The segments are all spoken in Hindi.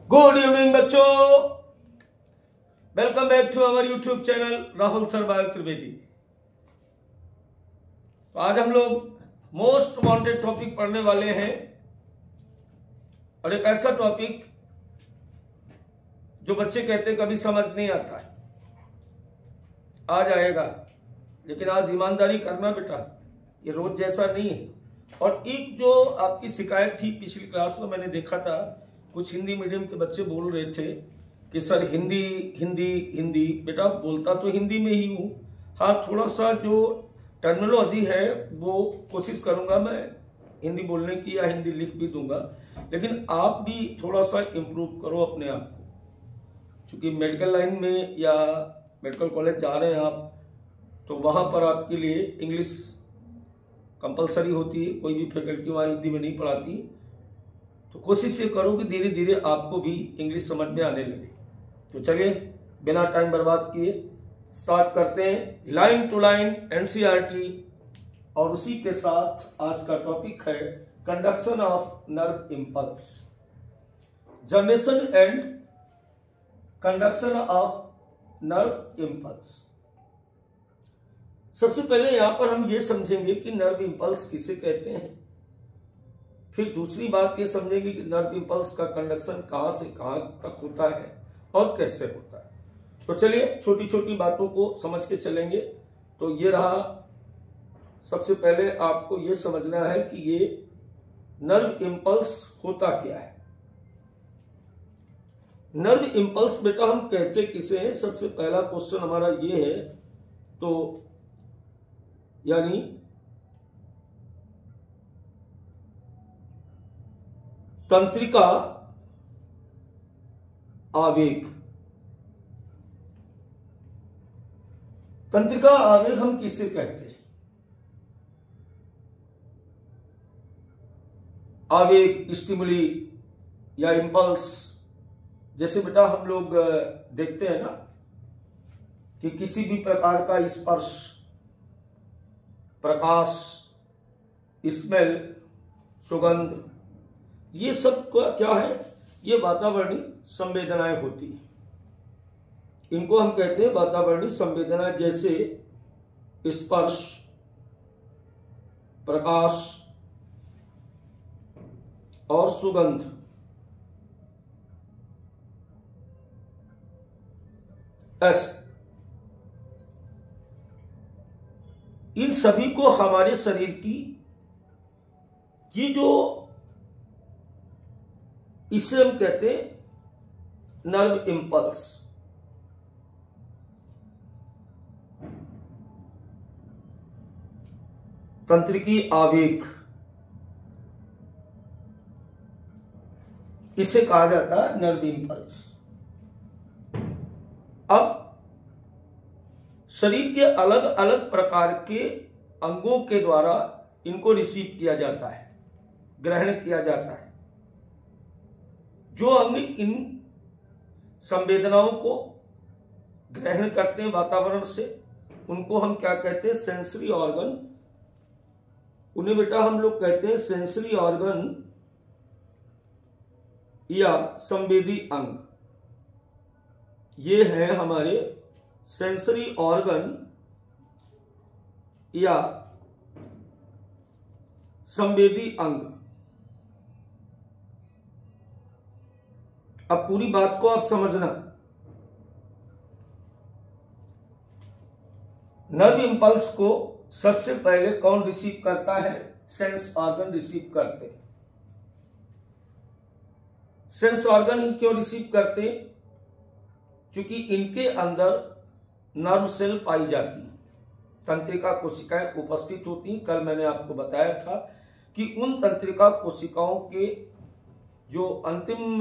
गुड इवनिंग बच्चों, welcome back to our YouTube channel Rahul Sarbayo Trivedi. तो आज हम लोग मोस्ट वांटेड टॉपिक पढ़ने वाले हैं और एक ऐसा टॉपिक जो बच्चे कहते हैं कभी समझ नहीं आता है, आज आएगा। लेकिन आज ईमानदारी करना बेटा, ये रोज जैसा नहीं है। और एक जो आपकी शिकायत थी पिछली क्लास में, मैंने देखा था कुछ हिंदी मीडियम के बच्चे बोल रहे थे कि सर हिंदी हिंदी हिंदी। बेटा बोलता तो हिंदी में ही हूँ, हाँ थोड़ा सा जो टर्मिनोलॉजी है वो कोशिश करूंगा मैं हिंदी बोलने की, या हिंदी लिख भी दूंगा। लेकिन आप भी थोड़ा सा इम्प्रूव करो अपने आप को, क्योंकि मेडिकल लाइन में या मेडिकल कॉलेज जा रहे हैं आप, तो वहां पर आपके लिए इंग्लिश कंपलसरी होती है। कोई भी फैकल्टी वहां हिंदी में नहीं पढ़ाती, तो कोशिश ये करो कि धीरे धीरे आपको भी इंग्लिश समझ में आने लगे। तो चलिए बिना टाइम बर्बाद किए स्टार्ट करते हैं लाइन टू लाइन एनसीईआरटी। और उसी के साथ आज का टॉपिक है conduction of nerve impulse, generation and conduction of nerve impulse. सबसे पहले यहां पर हम ये समझेंगे कि नर्व इंपल्स किसे कहते हैं, फिर दूसरी बात ये समझेंगे कि नर्व इंपल्स का कंडक्शन कहां से कहां तक होता है और कैसे होता है। तो चलिए छोटी छोटी बातों को समझ के चलेंगे। तो ये रहा, सबसे पहले आपको ये समझना है कि ये नर्व इंपल्स होता क्या है। नर्व इंपल्स बेटा हम कहते किसे हैं, सबसे पहला क्वेश्चन हमारा ये है। तो यानी तंत्रिका आवेग, तंत्रिका आवेग हम किसे कहते हैं? आवेग, स्टिमुली या इंपल्स। जैसे बेटा हम लोग देखते हैं ना कि किसी भी प्रकार का स्पर्श, प्रकाश, स्मेल, सुगंध, ये सब क्या है? ये वातावरणीय संवेदनाएं होती हैं। इनको हम कहते हैं वातावरणीय संवेदनाएं, जैसे स्पर्श, प्रकाश और सुगंध। इन सभी को हमारे शरीर की ये जो, इसे हम कहते हैं नर्व इंपल्स। तंत्रिकी आवेग इसे कहा जाता है नर्व इंपल्स। अब शरीर के अलग अलग प्रकार के अंगों के द्वारा इनको रिसीव किया जाता है, ग्रहण किया जाता है। जो अंग इन संवेदनाओं को ग्रहण करते हैं वातावरण से, उनको हम क्या कहते हैं? Sensory organ. उन्हें बेटा हम लोग कहते हैं सेंसरी ऑर्गन या संवेदी अंग। ये है हमारे सेंसरी ऑर्गन या संवेदी अंग। अब पूरी बात को आप समझना। नर्व इंपल्स को सबसे पहले कौन रिसीव करता है? सेंस ऑर्गन रिसीव करते। सेंस ऑर्गन ही क्यों रिसीव करते? क्योंकि इनके अंदर नर्व सेल पाई जाती, तंत्रिका कोशिकाएं उपस्थित होती। कल मैंने आपको बताया था कि उन तंत्रिका कोशिकाओं के जो अंतिम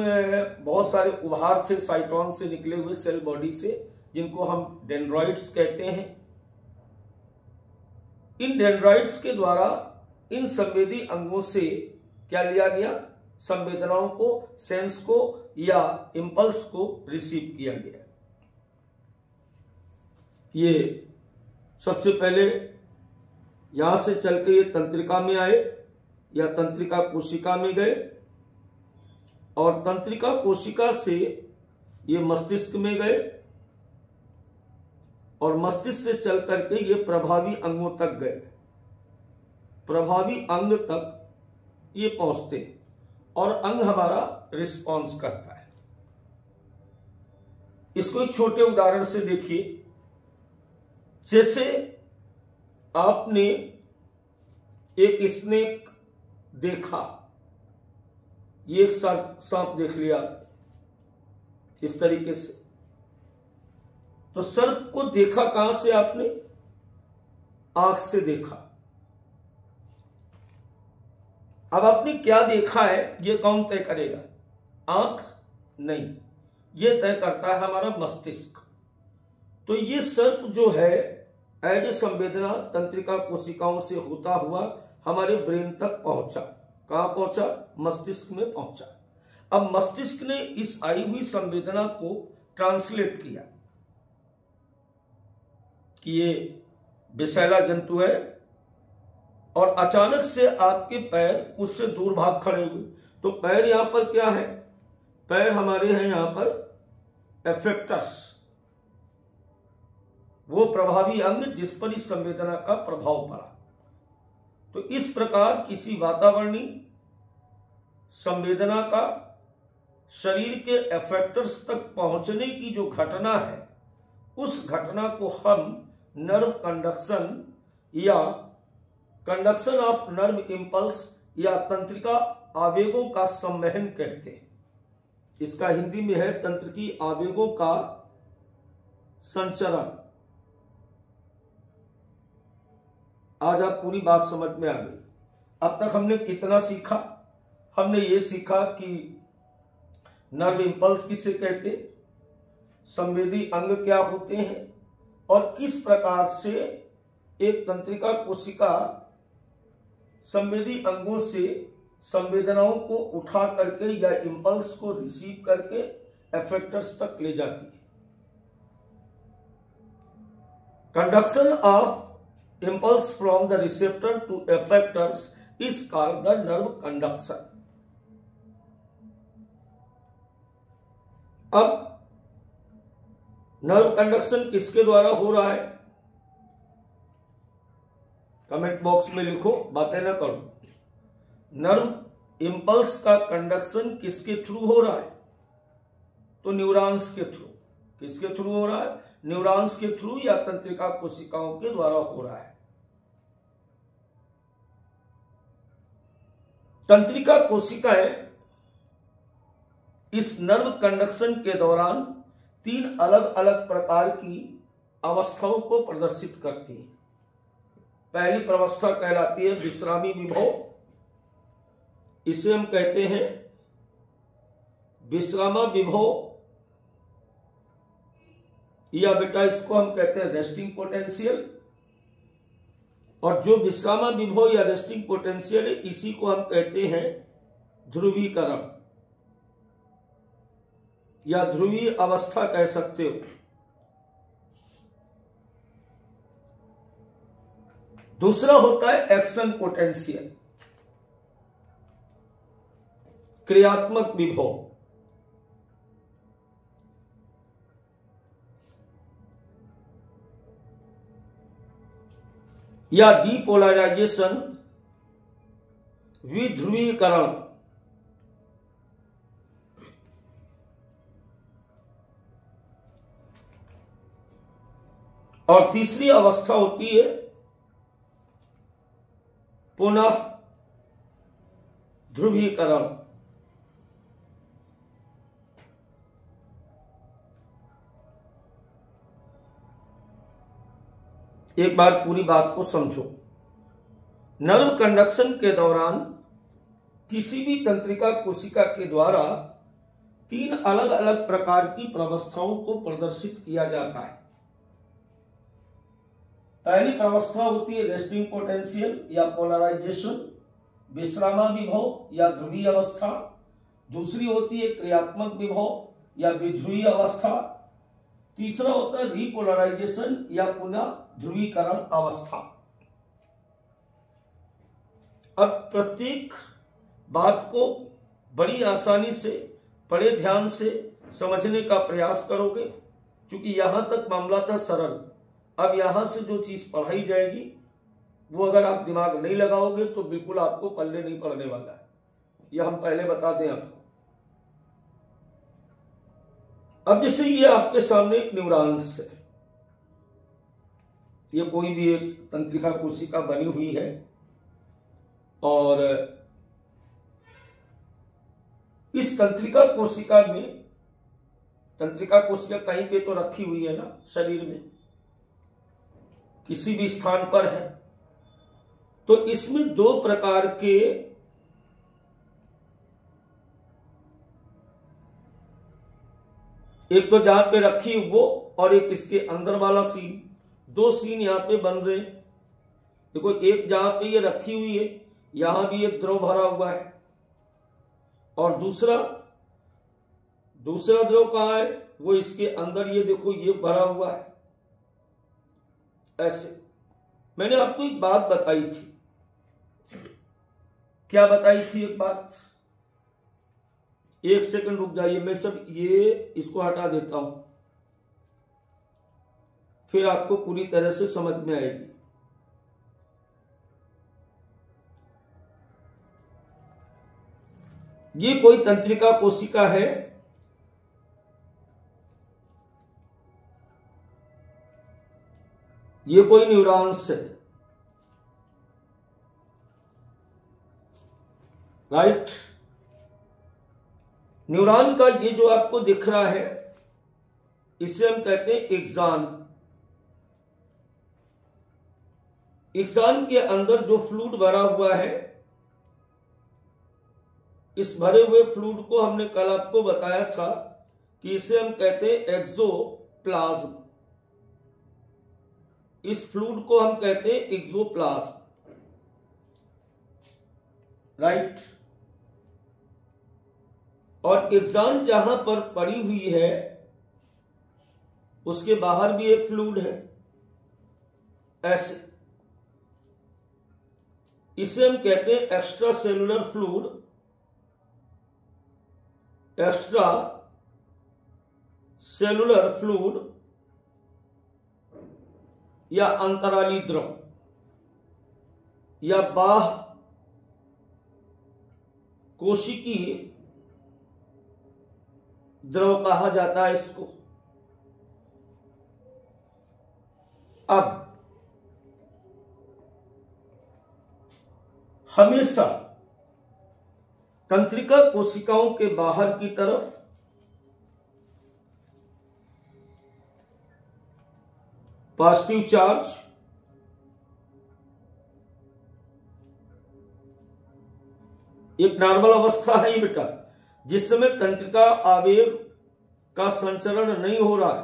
बहुत सारे उभार थे साइटोन से निकले हुए सेल बॉडी से, जिनको हम डेंड्राइट्स कहते हैं। इन डेंड्राइट्स के द्वारा इन संवेदी अंगों से क्या लिया गया? संवेदनाओं को, सेंस को या इंपल्स को रिसीव किया गया। ये सबसे पहले यहां से चल के ये तंत्रिका में आए या तंत्रिका कोशिका में गए, और तंत्रिका कोशिका से ये मस्तिष्क में गए और मस्तिष्क से चल करके ये प्रभावी अंगों तक गए। प्रभावी अंग तक ये पहुंचते और अंग हमारा रिस्पॉन्स करता है। इसको एक छोटे उदाहरण से देखिए। जैसे आपने एक स्नेक देखा, ये एक सांप देख लिया इस तरीके से, तो सर्प को देखा कहां से आपने? आंख से देखा। अब आपने क्या देखा है ये कौन तय करेगा? आंख नहीं, ये तय करता है हमारा मस्तिष्क। तो ये सर्प जो है एज ए संवेदना तंत्रिका कोशिकाओं से होता हुआ हमारे ब्रेन तक पहुंचा। कहां पहुंचा? मस्तिष्क में पहुंचा। अब मस्तिष्क ने इस आई हुई संवेदना को ट्रांसलेट किया कि ये विषैला जंतु है, और अचानक से आपके पैर उससे दूर भाग खड़े हुए। तो पैर यहां पर क्या है? पैर हमारे हैं यहां पर एफेक्टस, वो प्रभावी अंग जिस पर इस संवेदना का प्रभाव पड़ा। तो इस प्रकार किसी वातावरणीय संवेदना का शरीर के एफेक्टर्स तक पहुंचने की जो घटना है, उस घटना को हम नर्व कंडक्शन या कंडक्शन ऑफ नर्व इंपल्स या तंत्रिका आवेगों का संवहन कहते हैं। इसका हिंदी में है तंत्रिकी आवेगों का संचरण। आज आप पूरी बात समझ में आ गई। अब तक हमने कितना सीखा? हमने ये सीखा कि नर्व इंपल्स किसे कहते, संवेदी अंग क्या होते हैं, और किस प्रकार से एक तंत्रिका कोशिका संवेदी अंगों से संवेदनाओं को उठा करके या इंपल्स को रिसीव करके एफेक्टर्स तक ले जाती है। Conduction of impulse from the receptor to effectors is called the nerve conduction. अब नर्व कंडक्शन किसके द्वारा हो रहा है? कमेंट बॉक्स में लिखो, बातें ना करो। नर्व इंपल्स का कंडक्शन किसके थ्रू हो रहा है? तो न्यूरॉन्स के थ्रू। किसके थ्रू हो रहा है? न्यूरॉन्स के थ्रू या तंत्रिका कोशिकाओं के द्वारा हो रहा है। तंत्रिका कोशिकाएं इस नर्व कंडक्शन के दौरान 3 अलग अलग प्रकार की अवस्थाओं को प्रदर्शित करती हैं। पहली प्रवस्था कहलाती है विश्रामी विभव। इसे हम कहते हैं विश्रामा विभव, या बेटा इसको हम कहते हैं रेस्टिंग पोटेंशियल। और जो विश्रामा विभव या रेस्टिंग पोटेंशियल है, इसी को हम कहते हैं ध्रुवीकरण या ध्रुवीय अवस्था कह सकते हो। दूसरा होता है एक्शन पोटेंशियल, क्रियात्मक विभव। या डीपोलराइजेशन, विध्रुवीकरण। और तीसरी अवस्था होती है पुनः ध्रुवीकरण। एक बार पूरी बात को समझो। नर्व कंडक्शन के दौरान किसी भी तंत्रिका कोशिका के द्वारा 3 अलग अलग प्रकार की प्रवस्थाओं को प्रदर्शित किया जाता है। पहली प्रवस्था होती है रेस्टिंग पोटेंशियल या पोलराइजेशन, विश्रामा विभव या ध्रुवीय अवस्था। दूसरी होती है क्रियात्मक विभव या विध्रुवीय अवस्था। तीसरा होता है रिपोलराइजेशन या पुनः ध्रुवीकरण अवस्था। अब प्रत्येक बात को बड़ी आसानी से, बड़े ध्यान से समझने का प्रयास करोगे, क्योंकि यहां तक मामला था सरल। अब यहां से जो चीज पढ़ाई जाएगी वो अगर आप दिमाग नहीं लगाओगे तो बिल्कुल आपको पल्ले नहीं पड़ने वाला है, यह हम पहले बता दें आपको। अब जैसे ये आपके सामने एक न्यूरॉन्स है, ये कोई भी एक तंत्रिका कोशिका बनी हुई है और इस तंत्रिका कोशिका में, तंत्रिका कोशिका कहीं पे तो रखी हुई है ना शरीर में, किसी भी स्थान पर है। तो इसमें दो प्रकार के एक तो जहां पे रखी वो और एक इसके अंदर वाला सीन, दो सीन यहां पे बन रहे हैं। देखो एक जहां पे ये रखी हुई है यहां भी एक द्रव भरा हुआ है और दूसरा द्रव कहां है, वो इसके अंदर, ये देखो ये भरा हुआ है। ऐसे मैंने आपको एक बात बताई थी, क्या बताई थी एक बात, एक सेकंड रुक जाइए, मैं सब ये इसको हटा देता हूं, फिर आपको पूरी तरह से समझ में आएगी। ये कोई तंत्रिका कोशिका है, ये कोई न्यूरॉन्स है, राइट। न्यूरॉन का ये जो आपको दिख रहा है इसे हम कहते हैं एक्सॉन। एक्सॉन के अंदर जो फ्लूइड भरा हुआ है, इस भरे हुए फ्लूइड को हमने कल आपको बताया था कि इसे हम कहते हैं एक्सोप्लाज्म। इस फ्लूइड को हम कहते हैं एक्सोप्लाज्म, राइट। और एक्सॉन जहां पर पड़ी हुई है उसके बाहर भी एक फ्लूइड है, ऐसे। इसे हम कहते हैं extra cellular fluid, extra cellular fluid या अंतराली द्रव या बाह्य कोशिकीय द्रव कहा जाता है इसको। अब हमेशा तंत्रिका कोशिकाओं के बाहर की तरफ पॉजिटिव चार्ज, एक नॉर्मल अवस्था है ये बेटा, जिस समय तंत्रिका आवेग का संचरण नहीं हो रहा है,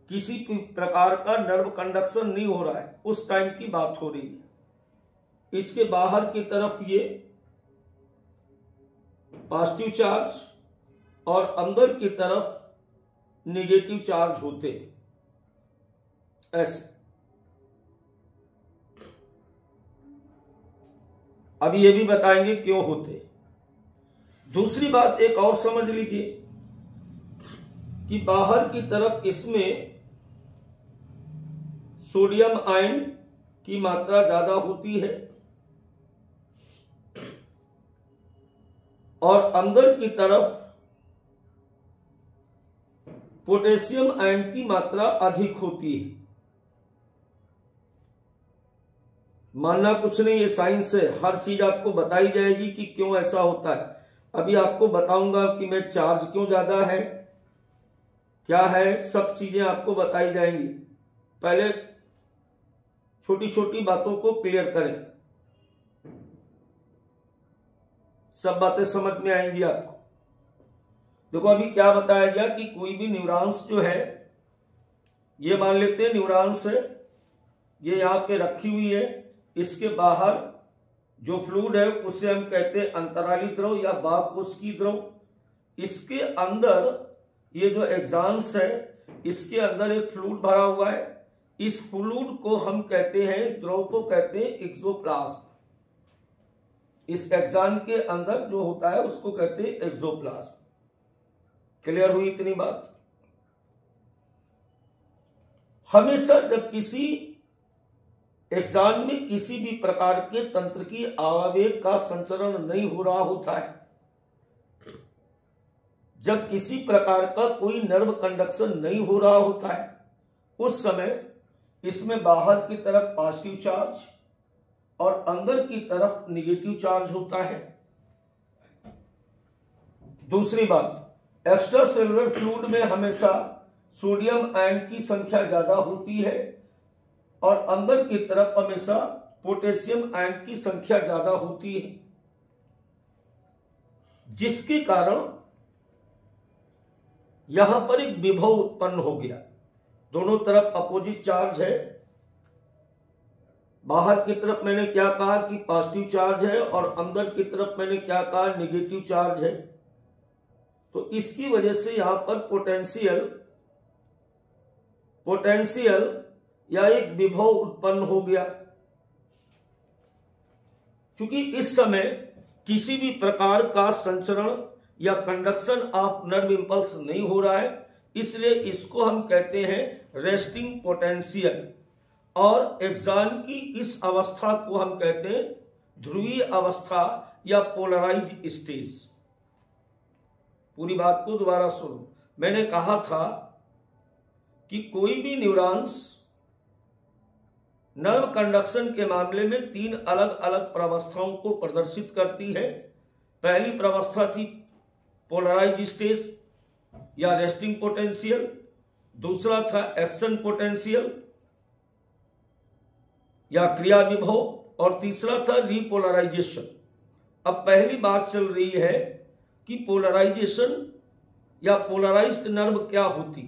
किसी प्रकार का नर्व कंडक्शन नहीं हो रहा है, उस टाइम की बात हो रही है। इसके बाहर की तरफ ये पॉजिटिव चार्ज और अंदर की तरफ नेगेटिव चार्ज होते हैं, ऐसे। अब ये भी बताएंगे क्यों होते। दूसरी बात एक और समझ लीजिए कि बाहर की तरफ इसमें सोडियम आयन की मात्रा ज्यादा होती है और अंदर की तरफ पोटेशियम आयन की मात्रा अधिक होती है। मानना कुछ नहीं, ये साइंस है, हर चीज आपको बताई जाएगी कि क्यों ऐसा होता है। अभी आपको बताऊंगा कि मैं चार्ज क्यों ज्यादा है, क्या है, सब चीजें आपको बताई जाएंगी। पहले छोटी छोटी बातों को क्लियर करें, सब बातें समझ में आएंगी आपको। देखो अभी क्या बताया गया कि कोई भी न्यूरॉन्स जो है, ये मान लेते हैं न्यूरॉन्स है, ये यहां पे रखी हुई है, इसके बाहर जो फ्लूइड है उसे हम कहते हैं अंतराली द्रव या बाह्यकोशिकीय द्रव। इसके अंदर ये जो एक्सॉन्स है, इसके अंदर एक फ्लूइड भरा हुआ है, इस फ्लूइड को हम कहते हैं, द्रव को कहते हैं एक्सोप्लाज्म। इस एक्सान के अंदर जो होता है उसको कहते हैं एक्सोप्लाज्म। क्लियर हुई इतनी बात? हमेशा जब किसी एक्सान में किसी भी प्रकार के तंत्र की आवेग का संचरण नहीं हो रहा होता है, जब किसी प्रकार का कोई नर्व कंडक्शन नहीं हो रहा होता है, उस समय इसमें बाहर की तरफ पॉजिटिव चार्ज और अंदर की तरफ निगेटिव चार्ज होता है। दूसरी बात, एक्स्ट्रा सेलुलर फ्लूइड में हमेशा सोडियम आयन की संख्या ज्यादा होती है और अंदर की तरफ हमेशा पोटेशियम आयन की संख्या ज्यादा होती है, जिसके कारण यहां पर एक विभव उत्पन्न हो गया। दोनों तरफ अपोजिट चार्ज है। बाहर की तरफ मैंने क्या कहा कि पॉजिटिव चार्ज है और अंदर की तरफ मैंने क्या कहा नेगेटिव चार्ज है। तो इसकी वजह से यहां पर पोटेंशियल या एक विभव उत्पन्न हो गया। क्योंकि इस समय किसी भी प्रकार का संचरण या कंडक्शन ऑफ नर्व इंपल्स नहीं हो रहा है, इसलिए इसको हम कहते हैं रेस्टिंग पोटेंशियल। और एक्सान की इस अवस्था को हम कहते हैं ध्रुवीय अवस्था या पोलराइज स्टेज। पूरी बात को दोबारा सुनो। मैंने कहा था कि कोई भी न्यूरॉन्स नर्व कंडक्शन के मामले में 3 अलग अलग प्रावस्थाओं को प्रदर्शित करती है। पहली प्रावस्था थी पोलराइज स्टेज या रेस्टिंग पोटेंशियल, दूसरा था एक्शन पोटेंशियल या क्रिया विभव, और तीसरा था रीपोलराइजेशन। अब पहली बात चल रही है कि पोलराइजेशन या पोलराइज्ड नर्व क्या होती,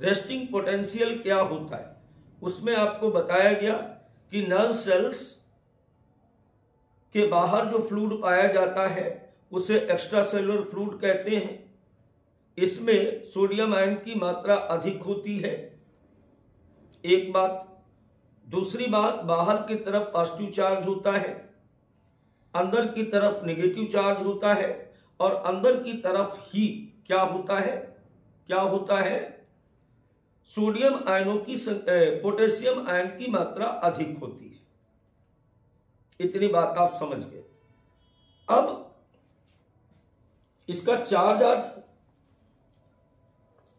रेस्टिंग पोटेंशियल क्या होता है। उसमें आपको बताया गया कि नर्व सेल्स के बाहर जो फ्लूइड पाया जाता है उसे एक्स्ट्रा सेलुलर फ्लूइड कहते हैं। इसमें सोडियम आयन की मात्रा अधिक होती है, एक बात। दूसरी बात, बाहर की तरफ पॉजिटिव चार्ज होता है, अंदर की तरफ नेगेटिव चार्ज होता है, और अंदर की तरफ ही क्या होता है सोडियम आयनों की पोटेशियम आयन की मात्रा अधिक होती है। इतनी बात आप समझ गए। अब इसका चार्ज आज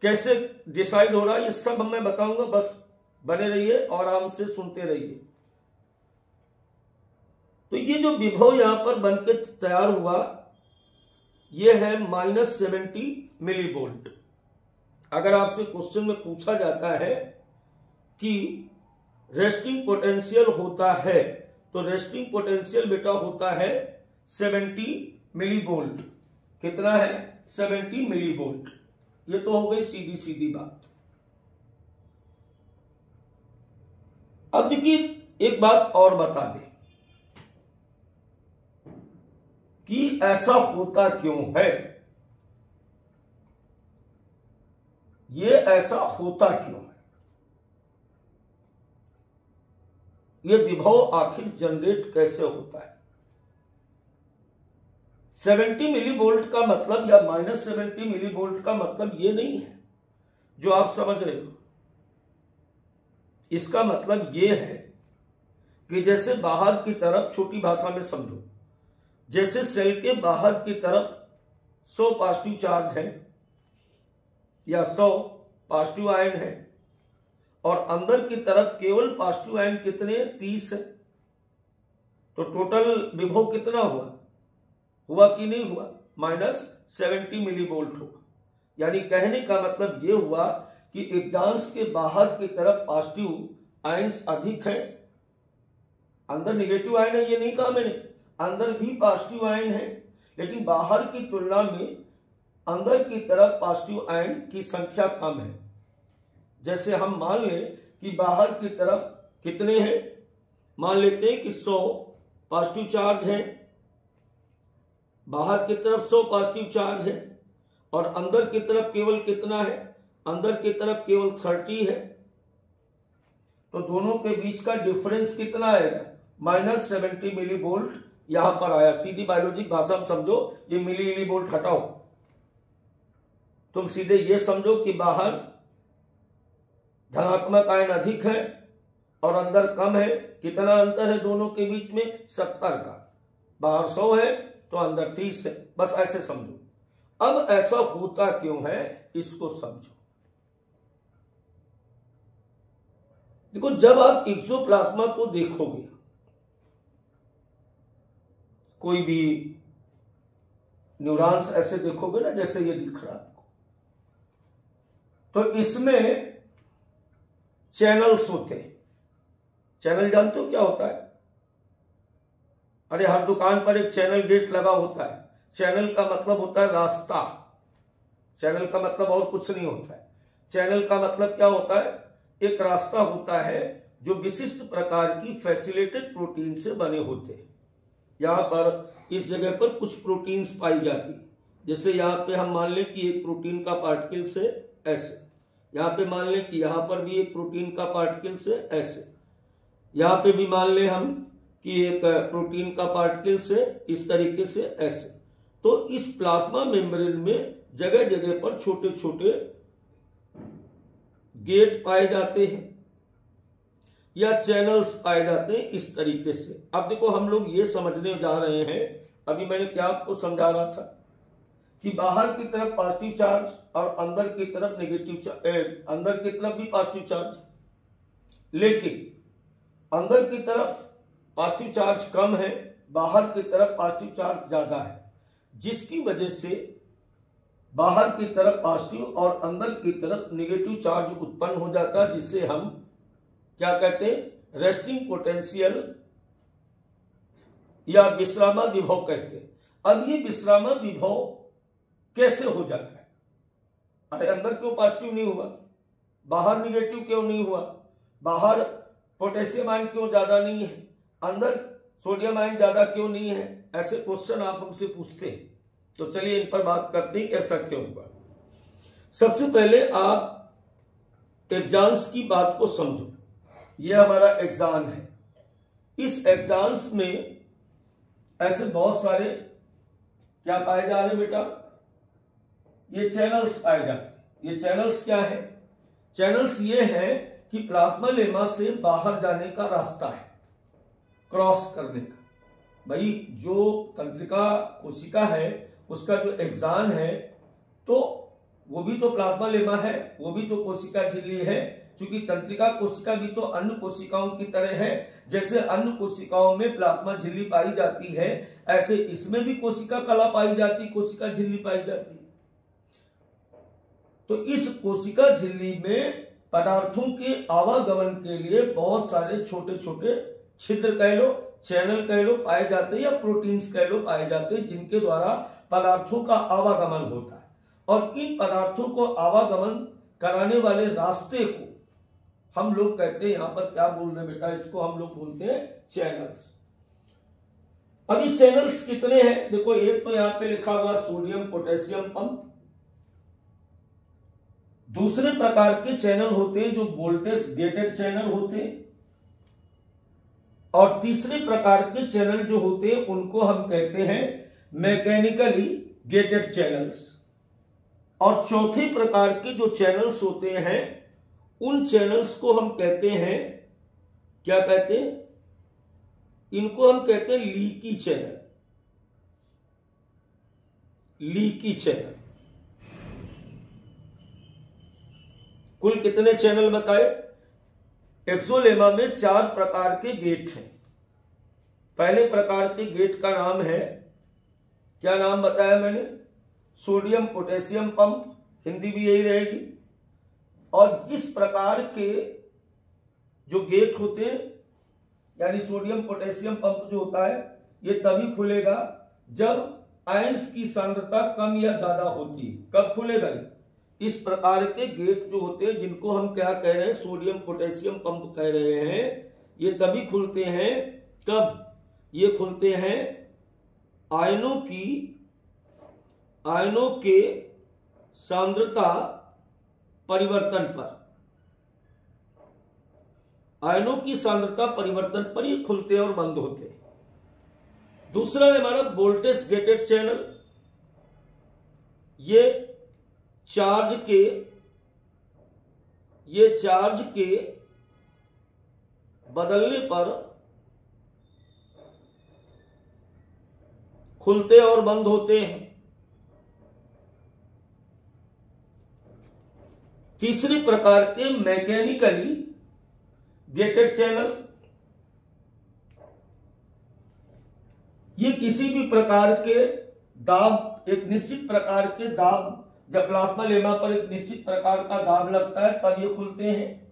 कैसे डिसाइड हो रहा है ये सब मैं बताऊंगा, बस बने रहिए और आराम से सुनते रहिए। तो ये जो विभव यहां पर बनकर तैयार हुआ ये है -70 मिलीवोल्ट। अगर आपसे क्वेश्चन में पूछा जाता है कि रेस्टिंग पोटेंशियल होता है तो रेस्टिंग पोटेंशियल बेटा होता है 70 मिलीवोल्ट। कितना है? 70 मिलीवोल्ट। ये तो हो गई सीधी सीधी बात। अब देखिए एक बात और बता दें कि ऐसा होता क्यों है, ये ऐसा होता क्यों है, ये विभव आखिर जनरेट कैसे होता है। 70 मिलीवोल्ट का मतलब या -70 मिलीवोल्ट का मतलब ये नहीं है जो आप समझ रहे हो। इसका मतलब ये है कि जैसे बाहर की तरफ, छोटी भाषा में समझो, जैसे सेल के बाहर की तरफ 100 पॉजिटिव चार्ज है या 100 पॉजिटिव आयन है और अंदर की तरफ केवल पॉजिटिव आयन कितने 30 है, तो टोटल विभव कितना हुआ कि नहीं हुआ? -70 मिलीवोल्ट होगा। यानी कहने का मतलब यह हुआ कि एक्सान्स के बाहर की तरफ पॉजिटिव आयन्स अधिक है, अंदर नेगेटिव आयन है, ये नहीं कहा मैंने, अंदर भी पॉजिटिव आयन है, लेकिन बाहर की तुलना में अंदर की तरफ पॉजिटिव आयन की संख्या कम है। जैसे हम मान लें कि बाहर की तरफ कितने हैं, मान लेते हैं कि 100 पॉजिटिव चार्ज है, बाहर की तरफ 100 पॉजिटिव चार्ज है और अंदर की तरफ केवल कितना है, अंदर की तरफ केवल 30 है, तो दोनों के बीच का डिफरेंस कितना आएगा? -70 मिलीवोल्ट यहां पर आया। सीधी बायोलॉजिक भाषा में समझो, ये मिली इली बोल्ट हटाओ, तुम सीधे ये समझो कि बाहर धनात्मक आयन अधिक है और अंदर कम है। कितना अंतर है दोनों के बीच में? 70 का। बाहर 100 है तो अंदर 30 है। बस ऐसे समझो। अब ऐसा होता क्यों है इसको समझो। देखो, जब आप एक्सोप्लाज्मा को देखोगे, कोई भी न्यूरॉन्स ऐसे देखोगे ना, जैसे ये दिख रहा आपको, तो इसमें चैनल्स होते हैं। चैनल जानते हो क्या होता है? अरे हर दुकान पर एक चैनल गेट लगा होता है। चैनल का मतलब होता है रास्ता। चैनल का मतलब और कुछ नहीं होता है। चैनल का मतलब क्या होता है? एक रास्ता होता है जो विशिष्ट प्रकार की फैसिलेटेड प्रोटीन से बने होते हैं। यहां पर इस जगह पर कुछ प्रोटीन्स पाई जाती, जैसे यहां पे हम मान लें कि एक प्रोटीन का पार्टिकल से ऐसे, यहां पे मान लें कि यहां पर भी एक प्रोटीन का पार्टिकल से ऐसे, यहां पे भी मान लें हम कि एक प्रोटीन का पार्टिकल से इस तरीके से ऐसे। तो इस प्लाज्मा मेम्ब्रेन में जगह जगह पर छोटे छोटे गेट पाए जाते हैं या चैनल्स पाए जाते हैं इस तरीके से। अब देखो, हम लोग ये समझने जा रहे हैं, अभी मैंने क्या आपको समझा रहा था कि बाहर की तरफ पॉजिटिव चार्ज और अंदर की तरफ नेगेटिव चार्ज, अंदर की तरफ भी पॉजिटिव चार्ज, लेकिन अंदर की तरफ पॉजिटिव चार्ज कम है, बाहर की तरफ पॉजिटिव चार्ज ज्यादा है, जिसकी वजह से बाहर की तरफ पॉजिटिव और अंदर की तरफ नेगेटिव चार्ज उत्पन्न हो जाता है, जिससे हम क्या कहते हैं? रेस्टिंग पोटेंशियल या विश्रामा विभव कहते हैं। अब ये विश्रामा विभव कैसे हो जाता है? अरे अंदर क्यों पॉजिटिव नहीं हुआ, बाहर निगेटिव क्यों नहीं हुआ, बाहर पोटेशियम आयन क्यों ज्यादा नहीं है, अंदर सोडियम आयन ज्यादा क्यों नहीं है? ऐसे क्वेश्चन आप हमसे पूछते हैं। तो चलिए इन पर बात करते हैं, ऐसा क्यों हुआ। सबसे पहले आप एग्जाम्स की बात को समझो। यह हमारा एग्जाम है। इस एग्जाम्स में ऐसे बहुत सारे क्या पाए जा रहे हैं बेटा? ये चैनल्स पाए जाते हैं। ये चैनल्स क्या है? चैनल्स ये है कि प्लाज्मा लेमा से बाहर जाने का रास्ता है, क्रॉस करने का। भाई जो तंत्रिका कोशिका है उसका जो एग्जान है, तो वो भी तो प्लाज्मा लेमा है, वो भी तो कोशिका झिल्ली है। क्योंकि तंत्रिका कोशिका भी तो अन्य कोशिकाओं की तरह है। जैसे अन्य कोशिकाओं में प्लाज्मा झिल्ली पाई जाती है, ऐसे इसमें भी कोशिका कला पाई जाती, कोशिका झिल्ली पाई जाती। तो इस कोशिका झिल्ली में पदार्थों के आवागमन के लिए बहुत सारे छोटे छोटे छिद्र कह लो, चैनल कह लो पाए जाते हैं, या प्रोटीन्स कह लो पाए जाते हैं, जिनके द्वारा पदार्थों का आवागमन होता है। और इन पदार्थों को आवागमन कराने वाले रास्ते को हम लोग कहते हैं, यहां पर क्या बोल रहे हैं बेटा? इसको हम लोग बोलते हैं चैनल्स। अब ये चैनल्स कितने हैं? देखो, एक तो यहां पे लिखा हुआ सोडियम पोटेशियम पंप। दूसरे प्रकार के चैनल होते हैं जो वोल्टेज गेटेड चैनल होते हैं, और तीसरे प्रकार के चैनल जो होते हैं उनको हम कहते हैं मैकेनिकली गेटेड चैनल्स। और चौथे प्रकार के जो चैनल्स होते हैं उन चैनल्स को हम कहते हैं, क्या कहते हैं? इनको हम कहते हैं लीकी चैनल। Leaky channel. कुल कितने चैनल बताए? एक्सोलेमा में 4 प्रकार के गेट हैं। पहले प्रकार के गेट का नाम है, क्या नाम बताया मैंने? सोडियम पोटेशियम पंप, हिंदी भी यही रहेगी। और इस प्रकार के जो गेट होते हैं, यानी सोडियम पोटेशियम पंप जो होता है, ये तभी खुलेगा जब आयंस की सांद्रता कम या ज्यादा होती है। कब खुलेगा? इस प्रकार के गेट जो होते हैं, जिनको हम क्या कह रहे हैं? सोडियम पोटेशियम पंप कह रहे हैं, ये तभी खुलते हैं। कब? ये खुलते हैं आयनों के सांद्रता परिवर्तन पर। आयनों की सांद्रता परिवर्तन पर ये खुलते और बंद होते हैं। दूसरा है हमारा वोल्टेज गेटेड चैनल। ये चार्ज के बदलने पर खुलते और बंद होते हैं। तीसरे प्रकार के मैकेनिकली गेटेड चैनल, ये किसी भी प्रकार के दाब, एक निश्चित प्रकार के दाब, जब प्लाज्मा लेमा पर एक निश्चित प्रकार का दाब लगता है तब ये खुलते हैं।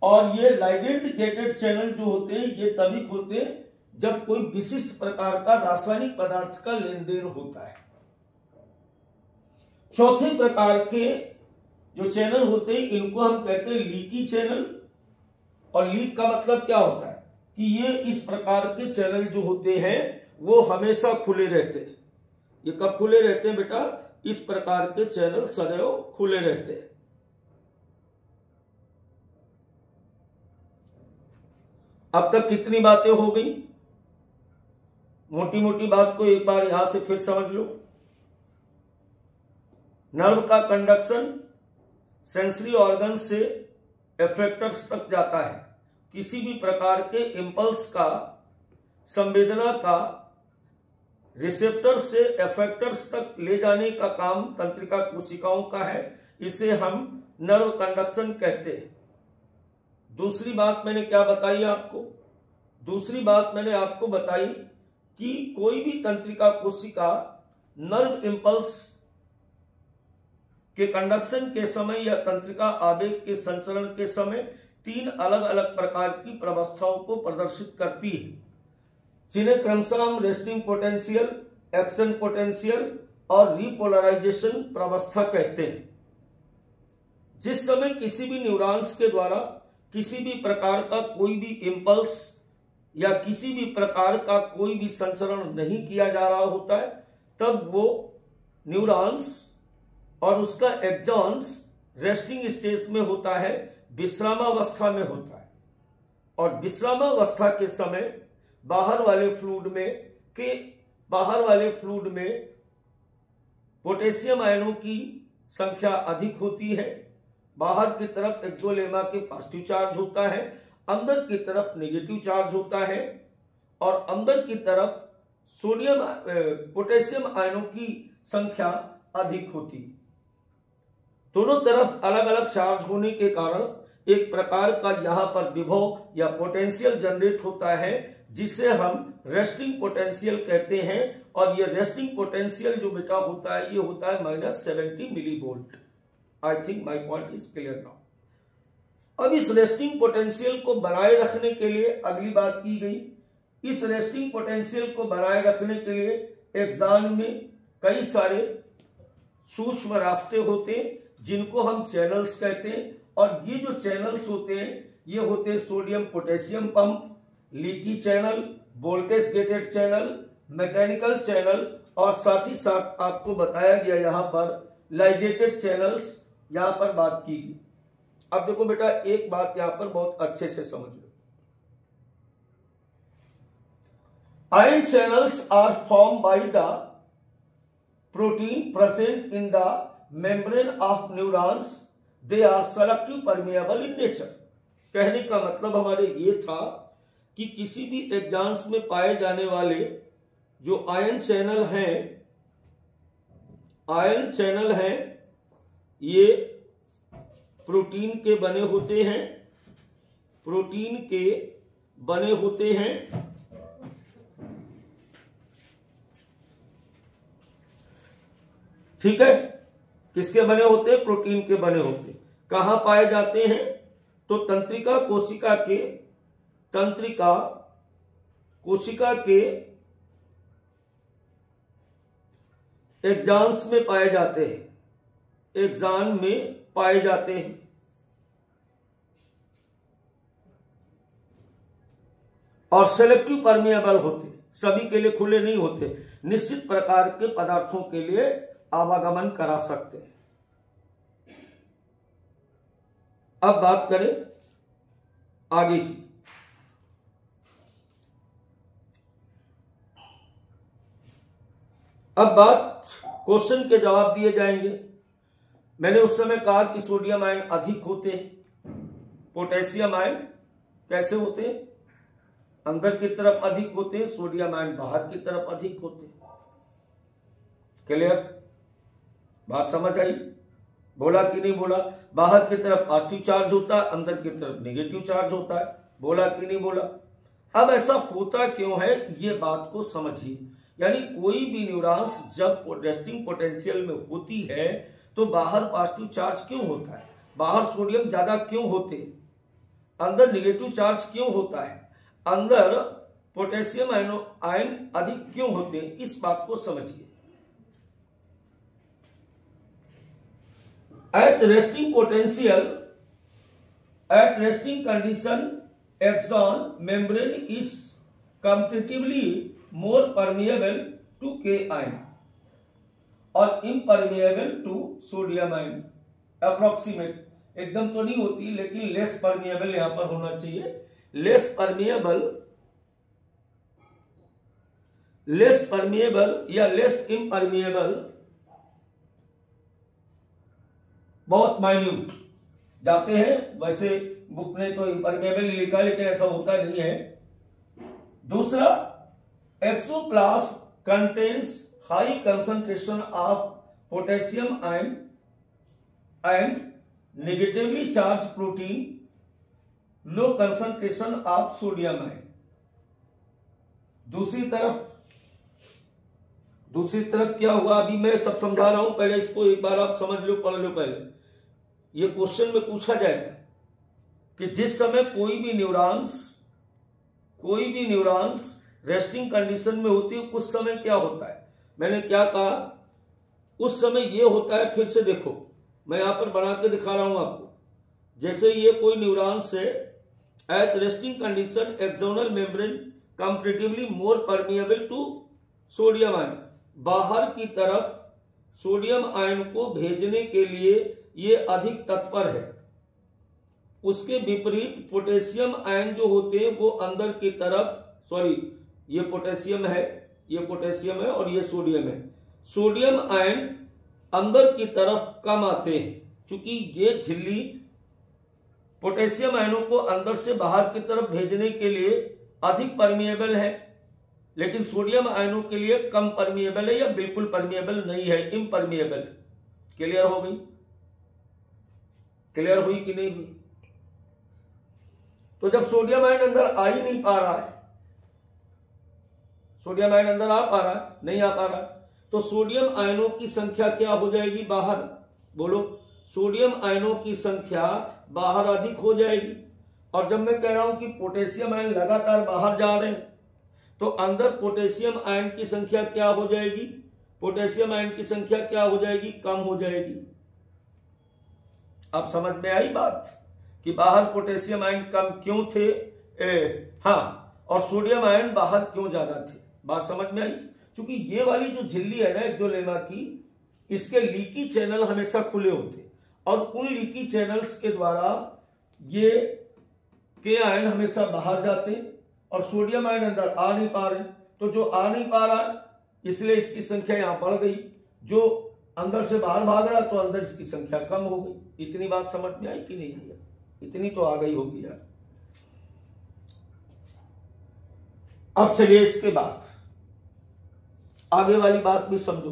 और ये लाइगेंड गेटेड चैनल जो होते हैं ये तभी खुलते हैं जब कोई विशिष्ट प्रकार का रासायनिक पदार्थ का लेन देन होता है। चौथे प्रकार के जो चैनल होते हैं इनको हम कहते हैं लीकी चैनल। और लीक का मतलब क्या होता है कि ये इस प्रकार के चैनल जो होते हैं वो हमेशा खुले रहते हैं। ये कब खुले रहते हैं बेटा? इस प्रकार के चैनल सदैव खुले रहते हैं। अब तक कितनी बातें हो गई? मोटी मोटी बात को एक बार यहां से फिर समझ लो। नर्व का कंडक्शन सेंसरी ऑर्गन से एफेक्टर्स तक जाता है। किसी भी प्रकार के इंपल्स का, संवेदना का रिसेप्टर से एफेक्टर्स तक ले जाने का काम तंत्रिका कोशिकाओं का है। इसे हम नर्व कंडक्शन कहते हैं। दूसरी बात मैंने क्या बताई आपको? दूसरी बात मैंने आपको बताई कि कोई भी तंत्रिका कोशिका नर्व इंपल्स के कंडक्शन के समय या तंत्रिका आवेग के संचरण के समय 3 अलग अलग प्रकार की प्रवस्थाओं को प्रदर्शित करती है, जिन्हें क्रमशः हम रेस्टिंग पोटेंशियल, एक्शन पोटेंशियल और रिपोलराइजेशन प्रवस्था कहते हैं। जिस समय किसी भी न्यूरॉन्स के द्वारा किसी भी प्रकार का कोई भी इंपल्स या किसी भी प्रकार का कोई भी संचरण नहीं किया जा रहा होता है, तब वो न्यूरॉन्स और उसका एक्सॉन्स रेस्टिंग स्टेज में होता है, विश्रामावस्था में होता है। और विश्रामावस्था के समय बाहर वाले फ्लूइड में पोटेशियम आयनों की संख्या अधिक होती है। बाहर की तरफ एक्सोलेमा के पॉजिटिव चार्ज होता है, अंदर की तरफ नेगेटिव चार्ज होता है। और अंदर की तरफ पोटेशियम आयनों की संख्या अधिक होती है। दोनों तरफ अलग अलग चार्ज होने के कारण एक प्रकार का यहां पर विभव या पोटेंशियल जनरेट होता है, जिसे हम रेस्टिंग पोटेंशियल कहते हैं। और ये रेस्टिंग पोटेंशियल जो बेटा होता है ये होता है -70 millivolt. I think my point is clear now. अब इस रेस्टिंग पोटेंशियल को बनाए रखने के लिए अगली बात की गई। इस रेस्टिंग पोटेंशियल को बनाए रखने के लिए एक्सॉन में कई सारे सूक्ष्म रास्ते होते हैं, जिनको हम चैनल्स कहते हैं। और ये जो चैनल्स होते हैं ये होते हैं sodium potassium pump, leaky channel, voltage gated channel, mechanical channel, और साथ ही साथ आपको बताया गया यहां पर लाइगेटेड चैनल्स यहां पर बात की गई। अब देखो बेटा एक बात यहां पर बहुत अच्छे से समझ लो। Ion channels are form by the protein present in the membrane of neurons. They are selective permeable in nature. कहने का मतलब हमारे ये था कि किसी भी एक्सॉन्स में पाए जाने वाले जो आयन चैनल हैं ये प्रोटीन के बने होते हैं। ठीक है, किसके बने होते हैं? प्रोटीन के बने होते हैं। कहां पाए जाते हैं? तो तंत्रिका कोशिका के एक्सॉन्स में पाए जाते हैं, एक्सॉन में पाए जाते हैं। और सेलेक्टिव परमिएबल होते, सभी के लिए खुले नहीं होते, निश्चित प्रकार के पदार्थों के लिए आवागमन करा सकते हैं। अब बात करें आगे की। अब बात क्वेश्चन के जवाब दिए जाएंगे। मैंने उस समय कहा कि सोडियम आयन अधिक होते हैं, पोटेशियम आयन कैसे होते हैं, अंदर की तरफ अधिक होते हैं, सोडियम आयन बाहर की तरफ अधिक होते हैं। क्लियर? बात समझ आई? बोला कि नहीं बोला? बाहर की तरफ पॉजिटिव चार्ज होता है, अंदर की तरफ नेगेटिव चार्ज होता है। बोला कि नहीं बोला? अब ऐसा होता क्यों है, ये बात को समझिए। यानी कोई भी न्यूरॉन्स जब रेस्टिंग पोटेंशियल में होती है तो बाहर पॉजिटिव चार्ज क्यों होता है, बाहर सोडियम ज्यादा क्यों होते हैं, अंदर नेगेटिव चार्ज क्यों होता है, अंदर पोटेशियम आयन अधिक क्यों होते हैं, इस बात को समझिए। At resting potential, at resting condition, axon membrane is comparatively more permeable to K ion और impermeable to sodium ion। Approximate एकदम तो नहीं होती, लेकिन लेस परमिएबल यहां पर होना चाहिए। लेस परमिएबल या लेस इम्परमिएबल, बहुत माइन्यूट जाते हैं। वैसे बुक ने तो इम्परमेबल लिखा है, लेकिन ऐसा होता नहीं है। दूसरा, axoplasm contains high concentration of potassium ion and negatively charge protein, low concentration of sodium ion. दूसरी तरफ क्या हुआ, अभी मैं सब समझा रहा हूं, पहले इसको एक बार आप समझ लो, पढ़ लो। पहले ये क्वेश्चन में पूछा जाएगा कि जिस समय कोई भी न्यूरॉन्स रेस्टिंग कंडीशन में होती है, उस समय क्या होता है। मैंने क्या कहा, उस समय ये होता है, फिर से देखो, मैं यहां पर बना के दिखा रहा हूं आपको। जैसे ये कोई न्यूरॉन्स है, at resting condition axonal membrane comparatively more permeable to sodium ion, बाहर की तरफ सोडियम आयन को भेजने के लिए ये अधिक तत्पर है। उसके विपरीत पोटेशियम आयन जो होते हैं वो अंदर की तरफ, ये पोटेशियम है और ये सोडियम है। सोडियम आयन अंदर की तरफ कम आते हैं, क्योंकि ये झिल्ली पोटेशियम आयनों को अंदर से बाहर की तरफ भेजने के लिए अधिक परमिएबल है, लेकिन सोडियम आयनों के लिए कम परमिएबल है या बिल्कुल परमिएबल नहीं है, इम्परमिएबल है। क्लियर हो गई? क्लियर हुई कि नहीं हुई? तो जब सोडियम आयन अंदर आ ही नहीं पा रहा है, सोडियम आयन अंदर आ पा रहा है, नहीं आ पा रहा, तो सोडियम आयनों की संख्या क्या हो जाएगी बाहर? बोलो, सोडियम आयनों की संख्या बाहर अधिक हो जाएगी। और जब मैं कह रहा हूं कि पोटेशियम आयन लगातार बाहर जा रहे हैं, तो अंदर पोटेशियम आयन की संख्या क्या हो जाएगी? पोटेशियम आयन की संख्या क्या हो जाएगी? कम हो जाएगी। अब समझ में आई बात कि बाहर पोटेशियम आयन कम क्यों थे, और सोडियम आयन बाहर क्यों ज्यादा थे। बात समझ में आई? क्योंकि ये वाली जो झिल्ली है ना एक्सोलेमा की, इसके लीकी चैनल हमेशा खुले होते, और उन लीकी चैनल्स के द्वारा ये के आयन हमेशा बाहर जाते और सोडियम आयन अंदर आ नहीं पा रहे। तो जो आ नहीं पा रहा, इसलिए इसकी संख्या यहां बढ़ गई, जो अंदर से बाहर भाग रहा तो अंदर इसकी संख्या कम हो गई। इतनी बात समझ में आई कि नहीं आई? इतनी तो आ गई होगी यार। अब चलिए इसके बाद आगे वाली बात भी समझो।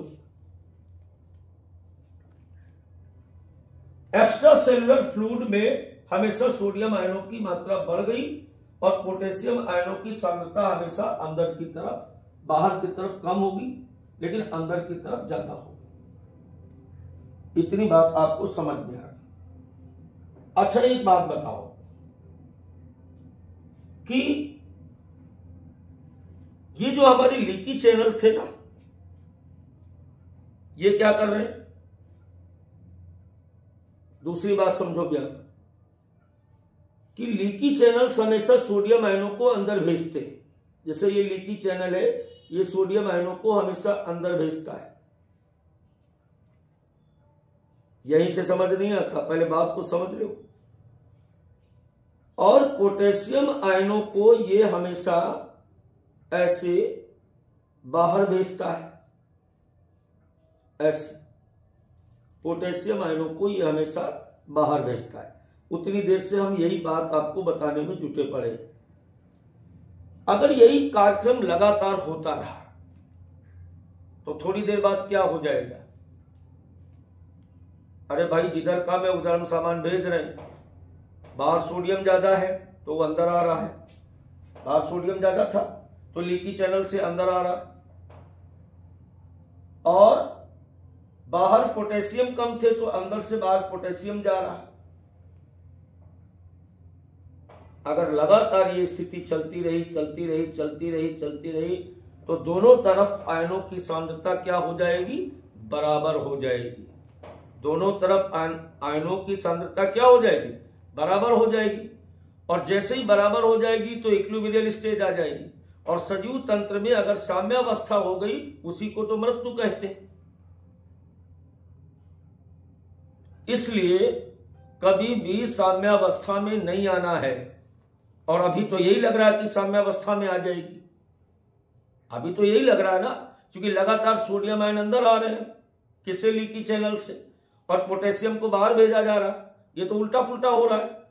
एक्स्ट्रा सेलुलर फ्लूइड में हमेशा सोडियम आयनों की मात्रा बढ़ गई और पोटेशियम आयनों की सांद्रता हमेशा अंदर की तरफ, बाहर की तरफ कम होगी, लेकिन अंदर की तरफ ज्यादा होगी। इतनी बात आपको समझ में आ गई। अच्छा, एक बात बताओ कि ये जो हमारे लीकी चैनल थे ना, ये क्या कर रहे हैं? दूसरी बात समझो क्या, कि लीकी चैनल्स हमेशा सोडियम आयनों को अंदर भेजते हैं। जैसे ये लीकी चैनल है, ये सोडियम आयनों को हमेशा अंदर भेजता है। यहीं से समझ नहीं आता, पहले बात को समझ लो। और पोटेशियम आयनों को ये हमेशा ऐसे बाहर भेजता है। ऐसे पोटेशियम आयनों को ये हमेशा बाहर भेजता है। उतनी देर से हम यही बात आपको बताने में जुटे पड़े। अगर यही कार्यक्रम लगातार होता रहा तो थोड़ी देर बाद क्या हो जाएगा? अरे भाई, जिधर कम है उधर हम सामान भेज रहे हैं। बाहर सोडियम ज्यादा है तो वो अंदर आ रहा है, बाहर सोडियम ज्यादा था तो लीकी चैनल से अंदर आ रहा है, और बाहर पोटेशियम कम थे तो अंदर से बाहर पोटेशियम जा रहा है। अगर लगातार ये स्थिति चलती रही तो दोनों तरफ आयनों की सांद्रता क्या हो जाएगी? बराबर हो जाएगी। दोनों तरफ आयनों की सांद्रता क्या हो जाएगी? बराबर हो जाएगी। और जैसे ही बराबर हो जाएगी तो इक्विलिब्रियल स्टेज आ जाएगी। और सजीव तंत्र में अगर साम्यावस्था हो गई, उसी को तो मृत्यु कहते हैं। इसलिए कभी भी साम्यावस्था में नहीं आना है। और अभी तो यही लग रहा है कि साम्यावस्था में आ जाएगी। अभी तो यही लग रहा है ना, क्योंकि लगातार सोडियम आयन अंदर आ रहे हैं, किससे? लीकी चैनल से, और पोटेशियम को बाहर भेजा जा रहा है। ये तो उल्टा पुल्टा हो रहा है।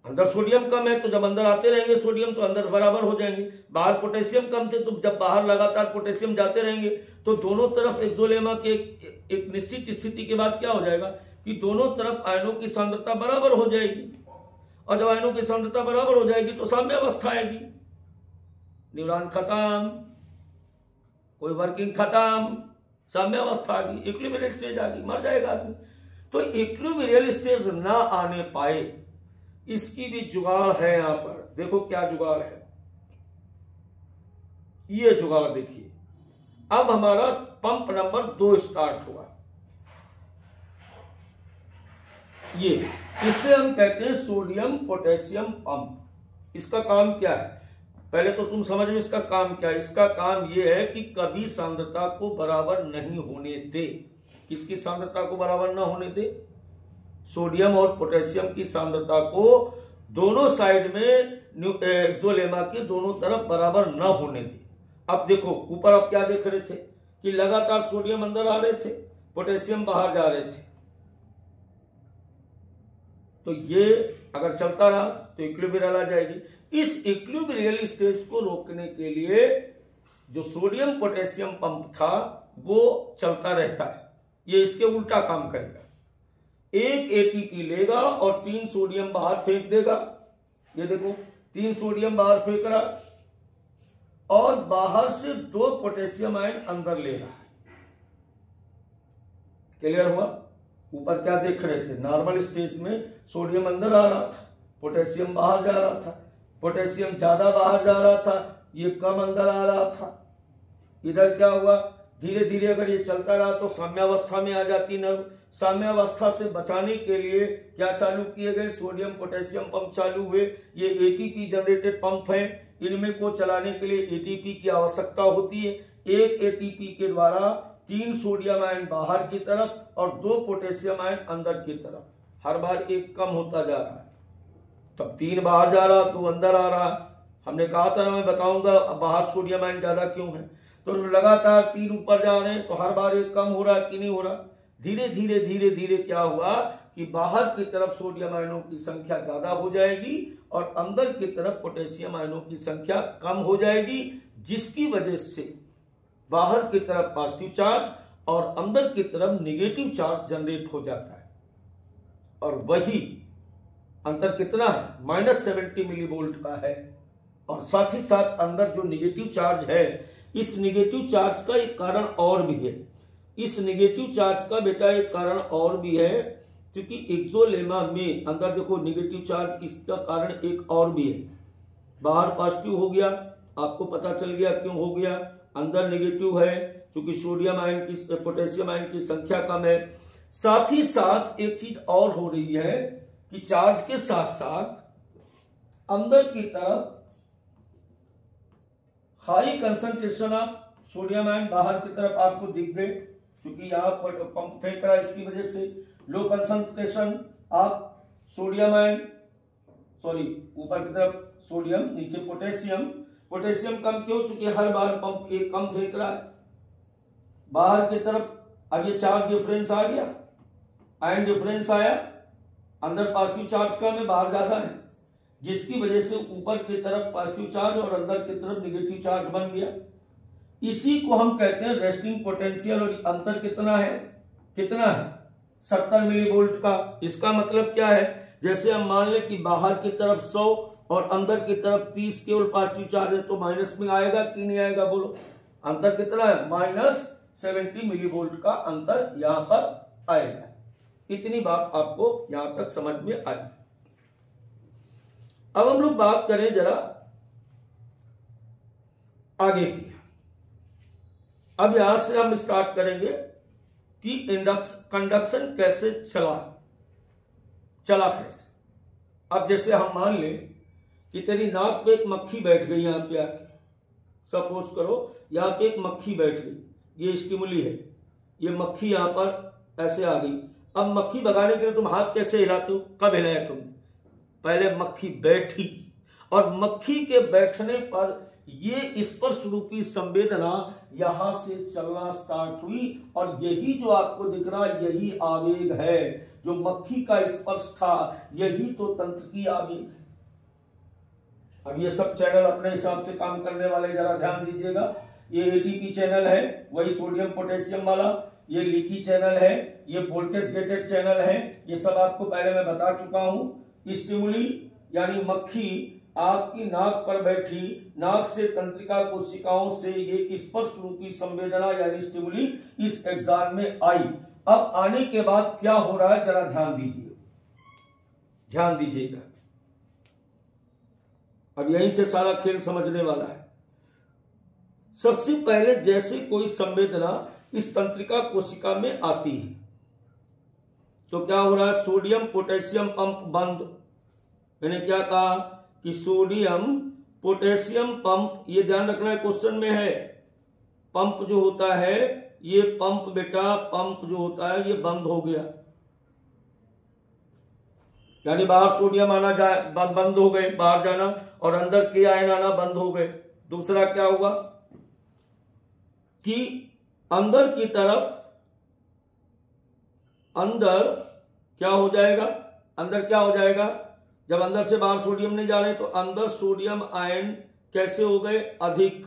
अंदर सोडियम कम है तो जब अंदर आते रहेंगे सोडियम तो अंदर बराबर हो जाएंगे। बाहर पोटेशियम कम थे तो जब बाहर लगातार पोटेशियम जाते रहेंगे तो दोनों तरफ एक्सोलेमा के एक निश्चित स्थिति के बाद क्या हो जाएगा कि दोनों तरफ आयनों की सांद्रता बराबर हो जाएगी। और जब आयनों की सांद्रता बराबर हो जाएगी तो साम्यावस्था आएगी। न्यूरॉन खत्म, कोई वर्किंग खत्म, साम्यावस्था आ गई, इक्विलिब्रियल स्टेज आ गई, मर जाएगा आदमी। तो इक्विलिब्रियल स्टेज ना आने पाए, इसकी भी जुगाड़ है। यहां पर देखो क्या जुगाड़ है। ये जुगाड़ देखिए। अब हमारा पंप नंबर 2 स्टार्ट हुआ। ये इसे हम कहते हैं सोडियम पोटेशियम पंप। इसका काम क्या है? पहले तो तुम समझ में इसका काम क्या है। इसका काम यह है कि कभी सांद्रता को बराबर नहीं होने दे। किसकी सांद्रता को बराबर ना होने दे? सोडियम और पोटेशियम की सांद्रता को दोनों साइड में एक्सोलेमा के दोनों तरफ बराबर न होने दे। अब देखो ऊपर आप क्या देख रहे थे कि लगातार सोडियम अंदर आ रहे थे, पोटेशियम बाहर जा रहे थे। तो ये अगर चलता रहा तो इक्विलिब्रियल आ जाएगी। इस इक्विलिब्रियल स्टेज को रोकने के लिए जो सोडियम पोटेशियम पंप था वो चलता रहता है। ये इसके उल्टा काम करेगा। एक एटीपी लेगा और 3 सोडियम बाहर फेंक देगा। ये देखो 3 सोडियम बाहर फेंक रहा, और बाहर से 2 पोटेशियम आयन अंदर ले रहा है। क्लियर हुआ? ऊपर क्या देख रहे थे? नॉर्मल स्टेज में सोडियम अंदर आ रहा था, पोटेशियम बाहर जा रहा था। पोटेशियम ज्यादा बाहर जा रहा था, ये कम अंदर आ रहा था। इधर क्या हुआ? धीरे धीरे अगर ये चलता रहा तो साम्यावस्था में आ जाती नर्व। साम्यावस्था से बचाने के लिए क्या चालू किए गए? सोडियम पोटेशियम पंप चालू हुए। ये एटीपी जनरेटेड पंप है। इनमें को चलाने के लिए एटीपी की आवश्यकता होती है। एक एटीपी के द्वारा 3 सोडियम आयन बाहर की तरफ और 2 पोटेशियम आयन अंदर की तरफ। हर बार एक कम होता जा रहा है। तब 3 बाहर जा रहा, 2 अंदर आ रहा। हमने कहा था, मैं बताऊंगा बाहर सोडियम आयन ज्यादा क्यों है। तो लगातार 3 ऊपर जा रहे हैं तो हर बार एक कम हो रहा कि नहीं हो रहा। धीरे धीरे धीरे धीरे क्या हुआ कि बाहर की तरफ सोडियम आयनों की संख्या ज्यादा हो जाएगी और अंदर की तरफ पोटेशियम आयनों की संख्या कम हो जाएगी, जिसकी वजह से बाहर की तरफ पॉजिटिव चार्ज और अंदर की तरफ नेगेटिव चार्ज जनरेट हो जाता है। और वही अंतर कितना है? -70 मिलीवोल्ट का है। और साथ ही साथ अंदर जो नेगेटिव चार्ज है, इस नेगेटिव चार्ज का एक कारण और भी है। इस नेगेटिव चार्ज का बेटा एक कारण और भी है, क्योंकि एक्सोलेमा में अंदर देखो नेगेटिव चार्ज, इसका कारण एक और भी है। बाहर पॉजिटिव हो गया, आपको पता चल गया क्यों हो गया। अंदर नेगेटिव है क्योंकि सोडियम आयन की, पोटेशियम आयन की संख्या कम है। साथ ही साथ एक चीज और हो रही है कि चार्ज के साथ साथ अंदर की तरफ high concentration of sodium ion बाहर की तरफ आपको दिख गए, क्योंकि यहां पर पंप फेंक रहा है, इसकी वजह से लो concentration of sodium ion, sorry ऊपर की तरफ सोडियम, नीचे पोटेशियम। पोटेशियम कम क्यों? चूंकि हर बार पंप एक कम फेंक रहा है, बाहर की तरफ अब ये चार्ज डिफरेंस आ गया, आयन डिफरेंस आया, अंदर पॉजिटिव चार्ज कम है, बाहर ज्यादा है, जिसकी वजह से ऊपर की तरफ पॉजिटिव चार्ज और अंदर की तरफ नेगेटिव चार्ज बन गया। इसी को हम कहते हैं रेस्टिंग पोटेंशियल। और अंतर कितना है, 70 मिली वोल्ट का। इसका मतलब क्या है, जैसे हम मान लें कि बाहर की तरफ 100 और अंदर की तरफ 30 केवल पॉजिटिव चार्ज है, तो माइनस में आएगा कि नहीं आएगा, बोलो। अंतर कितना है, -70 मिली वोल्ट का अंतर यहां पर आएगा। इतनी बात आपको यहां तक समझ में आई। अब हम लोग बात करें जरा आगे की। अब यहां से हम स्टार्ट करेंगे कि कंडक्शन कैसे चला कैसे। अब जैसे हम मान लें कि तेरी नाक पे एक मक्खी बैठ गई, यहां पे आके सपोज करो यहां पे एक मक्खी बैठ गई, ये स्टिमुली है, ये मक्खी यहां पर ऐसे आ गई। अब मक्खी भगाने के लिए तुम हाथ कैसे हिलाते हो, कब हिलाया तुमने, पहले मक्खी बैठी और मक्खी के बैठने पर ये स्पर्श रूपी संवेदना यहां से चलना स्टार्ट हुई और यही जो आपको दिख रहा यही आवेग है, जो मक्खी का स्पर्श था यही तो तंत्र की आवेग है। अब ये सब चैनल अपने हिसाब से काम करने वाले, जरा ध्यान दीजिएगा। ये एटीपी चैनल है, वही सोडियम पोटेशियम वाला, ये लीकी चैनल है, ये वोल्टेज गेटेड चैनल है, ये सब आपको पहले मैं बता चुका हूं। स्टिमुली यानी मक्खी आपकी नाक पर बैठी, नाक से तंत्रिका कोशिकाओं से ये स्पर्श रूपी संवेदना यानी स्टिमुली इस एग्जाम में आई। अब आने के बाद क्या हो रहा है जरा ध्यान दीजिए, ध्यान दीजिएगा। अब यहीं से सारा खेल समझने वाला है। सबसे पहले जैसे कोई संवेदना इस तंत्रिका कोशिका में आती है तो क्या हो रहा है, सोडियम पोटेशियम पंप बंद। मैंने क्या कहा कि सोडियम पोटेशियम पंप, ये ध्यान रखना है क्वेश्चन में है, पंप जो होता है ये पंप बेटा, पंप जो होता है ये बंद हो गया, यानी बाहर सोडियम आना बंद हो गए, बाहर जाना, और अंदर के आयन आना बंद हो गए। दूसरा क्या हुआ कि अंदर की तरफ, अंदर क्या हो जाएगा, अंदर क्या हो जाएगा, जब अंदर से बाहर सोडियम नहीं जा रहे तो अंदर सोडियम आयन कैसे हो गए, अधिक।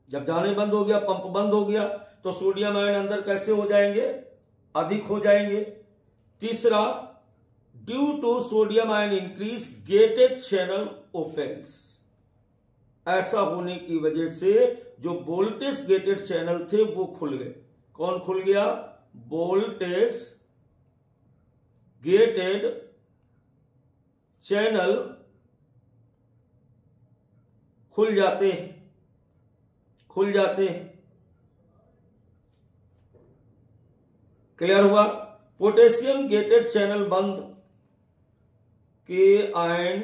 जब जाने बंद हो गया, पंप बंद हो गया, तो सोडियम आयन अंदर कैसे हो जाएंगे, अधिक हो जाएंगे। तीसरा, due to sodium ion increase gated channel opens. ऐसा होने की वजह से जो वोल्टेज गेटेड चैनल थे वो खुल गए। कौन खुल गया, वोल्टेज गेटेड चैनल खुल जाते हैं, खुल जाते हैं। क्लियर हुआ। पोटेशियम गेटेड चैनल बंद, के आयन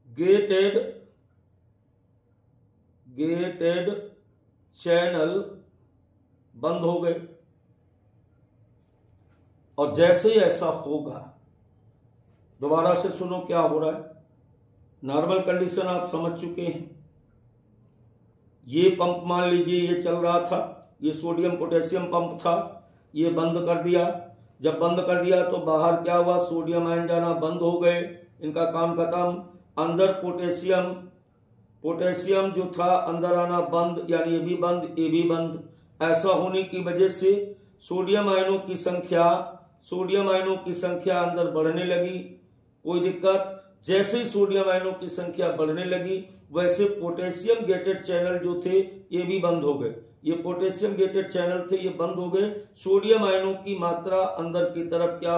गेटेड चैनल बंद हो गए। और जैसे ही ऐसा होगा, दोबारा से सुनो क्या हो रहा है। नॉर्मल कंडीशन आप समझ चुके हैं। ये पंप मान लीजिए ये चल रहा था, ये सोडियम पोटेशियम पंप था, ये बंद कर दिया। जब बंद कर दिया तो बाहर क्या हुआ, सोडियम आयन जाना बंद हो गए, इनका काम खत्म। अंदर पोटेशियम जो था अंदर आना बंद, यानी ये भी बंद, ये भी बंद। ऐसा होने की वजह से सोडियम आयनों की संख्या अंदर बढ़ने लगी। कोई दिक्कत। जैसे ही सोडियम आयनों की संख्या बढ़ने लगी वैसे पोटेशियम गेटेड चैनल जो थे ये भी बंद हो गए। ये पोटेशियम गेटेड चैनल थे, ये बंद हो गए। सोडियम आयनों की मात्रा अंदर की तरफ क्या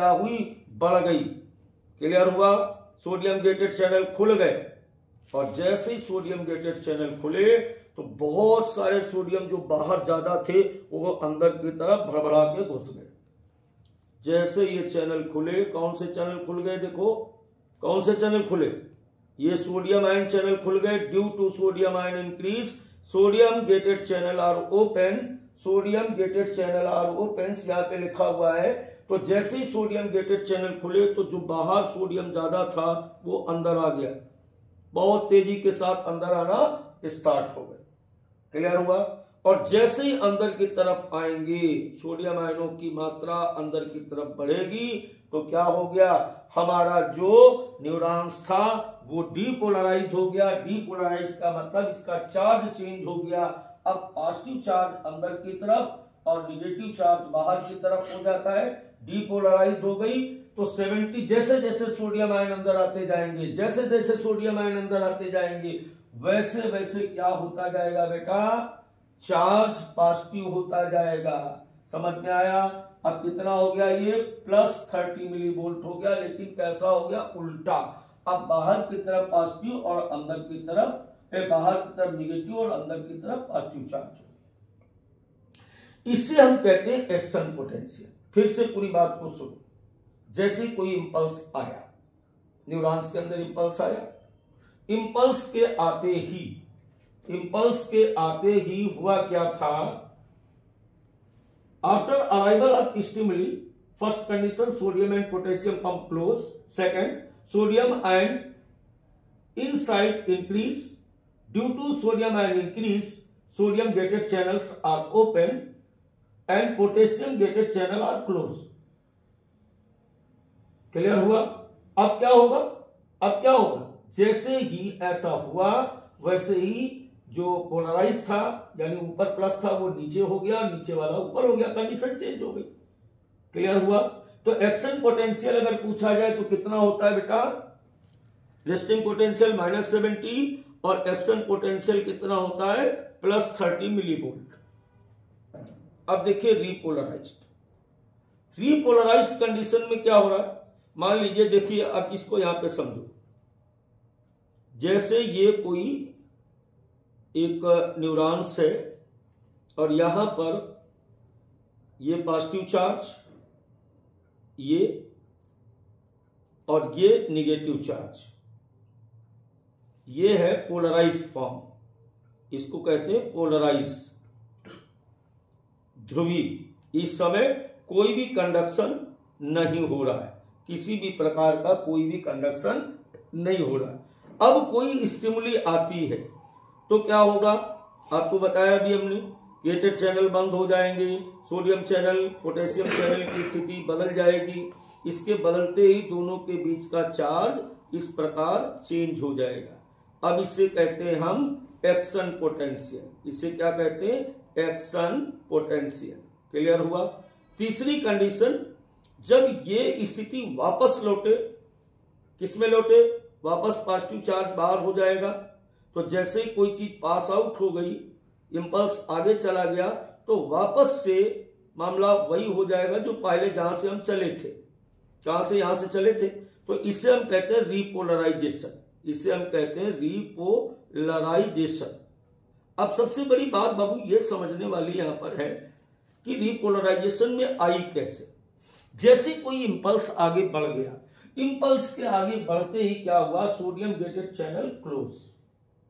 हुई, बढ़ गई। क्लियर हुआ। सोडियम गेटेड चैनल खुल गए और जैसे ही सोडियम गेटेड चैनल खुले तो बहुत सारे सोडियम जो बाहर ज्यादा थे वो अंदर की तरफ भड़बड़ा के घुस गए। जैसे ये चैनल खुले, कौन से चैनल खुल गए, देखो कौन से चैनल खुले, ये सोडियम आयन चैनल खुल गए। Due to sodium ion increase sodium gated channel are open, sodium gated channel are open यहाँ पे लिखा हुआ है। तो जैसे ही सोडियम गेटेड चैनल खुले तो जो बाहर सोडियम ज्यादा था वो अंदर आ गया, बहुत तेजी के साथ अंदर आना स्टार्ट हो गए। क्लियर हुआ? और जैसे ही अंदर की तरफ आएंगे सोडियम आयनों की मात्रा अंदर की तरफ बढ़ेगी तो क्या हो गया, हमारा जो न्यूरॉन्स था वो डीपोलराइज हो गया। डीपोलराइज का मतलब इसका चार्ज चेंज हो गया। अब पॉजिटिव चार्ज अंदर की तरफ और निगेटिव चार्ज बाहर की तरफ हो जाता है। डीपोलराइज हो गई तो 70, जैसे जैसे सोडियम आयन अंदर आते जाएंगे, जैसे जैसे सोडियम आयन अंदर आते जाएंगे वैसे वैसे क्या होता जाएगा बेटा, चार्ज पॉजिटिव होता जाएगा। समझ में आया? अब कितना हो गया, ये +30 मिली वोल्ट हो गया, लेकिन कैसा हो गया, उल्टा। अब बाहर की तरफ पॉजिटिव और अंदर की तरफ, बाहर की तरफ निगेटिव और अंदर की तरफ पॉजिटिव चार्ज हो गया। इसे हम कहते हैं एक्शन पोटेंशियल। फिर से पूरी बात को सुनो। जैसे कोई इंपल्स आया, न्यूरॉन्स के अंदर इंपल्स आया, इंपल्स के आते ही हुआ क्या था, after arrival of stimuli, first condition sodium and potassium pump close, second sodium ion inside increase, due to sodium ion increase sodium gated channels are open and potassium gated channel are close. Clear हुआ? अब क्या होगा, जैसे ही ऐसा हुआ वैसे ही जो पोलराइज था यानी ऊपर प्लस था वो नीचे हो गया, नीचे वाला ऊपर हो गया, कंडीशन चेंज हो गई। क्लियर हुआ? तो एक्शन पोटेंशियल अगर पूछा जाए तो कितना होता है बेटा, रेस्टिंग पोटेंशियल -70 और एक्शन पोटेंशियल कितना होता है, +30 मिलीवोल्ट। अब देखिए रीपोलराइज्ड कंडीशन में क्या हो रहा है, मान लीजिए, देखिए अब इसको यहां पे समझो। जैसे ये कोई एक न्यूरॉन्स है और यहां पर ये पॉजिटिव चार्ज, ये और ये निगेटिव चार्ज, ये है पोलराइज फॉर्म, इसको कहते हैं पोलराइज, ध्रुवी। इस समय कोई भी कंडक्शन नहीं हो रहा है, किसी भी प्रकार का कोई भी कंडक्शन नहीं हो रहा। अब कोई स्टिमुली आती है तो क्या होगा, आपको बताया भी हमने, गेटेड चैनल बंद हो जाएंगे, सोडियम चैनल पोटेशियम चैनल की स्थिति बदल जाएगी। इसके बदलते ही दोनों के बीच का चार्ज इस प्रकार चेंज हो जाएगा। अब इसे कहते हैं हम एक्शन पोटेंशियल। इसे क्या कहते हैं, एक्शन पोटेंशियल। क्लियर हुआ? तीसरी कंडीशन, जब ये स्थिति वापस लौटे, किसमें लौटे, वापस पॉजिटिव चार्ज बाहर हो जाएगा। तो जैसे ही कोई चीज पास आउट हो गई, इंपल्स आगे चला गया, तो वापस से मामला वही हो जाएगा जो पहले जहां से हम चले थे, जहां से यहां से चले थे। तो इसे हम कहते हैं रीपोलराइजेशन, इसे हम कहते हैं रीपोलराइजेशन। अब सबसे बड़ी बात बाबू ये समझने वाली यहां पर है कि रीपोलराइजेशन में आई कैसे। जैसे कोई इंपल्स आगे बढ़ गया, इंपल्स के आगे बढ़ते ही क्या हुआ, सोडियम गेटेड चैनल क्लोज,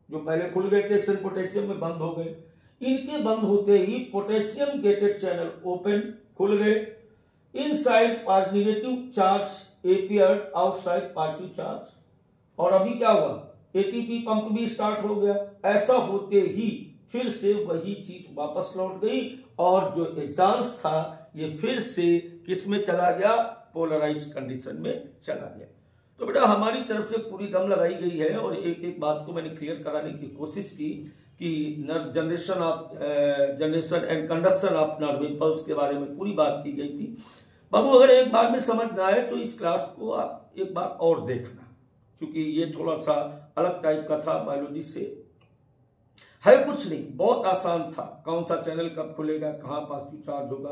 जो पहले खुल गए थे एक्शन पोटेशियम में, बंद हो गए। इनके बंद होते ही पोटेशियम गेटेड चैनल ओपन, खुल गए। Inside negative charge appeared, outside positive charge. और अभी क्या हुआ, एटीपी पंप भी स्टार्ट हो गया। ऐसा होते ही फिर से वही चीज वापस लौट गई और जो एग्जाम्स था ये फिर से किस में चला गया, पोलराइज कंडीशन में चला गया। तो बेटा हमारी तरफ से पूरी दम लगाई गई है और एक एक बात को मैंने क्लियर कराने की कोशिश की कि generation and conduction of nerve impulse के बारे में पूरी बात की गई थी। बाबू अगर एक बार में समझ ना आए तो इस क्लास को आप एक बार और देखना, क्योंकि ये थोड़ा सा अलग टाइप का था, बायोलॉजी से है कुछ नहीं, बहुत आसान था। कौन सा चैनल कब खुलेगा, कहाँ पॉजिटिव चार्ज होगा,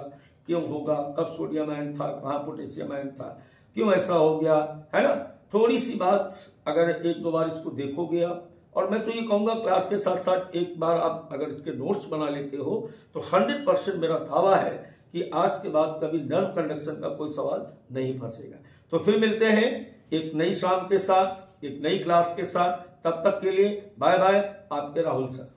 क्यों होगा, कब सोडियम आयन था, कहाँ पोटेशियम आयन था, क्यों ऐसा हो गया, है ना। थोड़ी सी बात अगर एक दो बार इसको देखोगे आप, और मैं तो ये कहूंगा क्लास के साथ साथ एक बार आप अगर इसके नोट्स बना लेते हो तो 100% मेरा दावा है कि आज के बाद कभी नर्व कंडक्शन का कोई सवाल नहीं फंसेगा। तो फिर मिलते हैं एक नई शाम के साथ, एक नई क्लास के साथ। तब तक के लिए बाय बाय, आपके राहुल सर।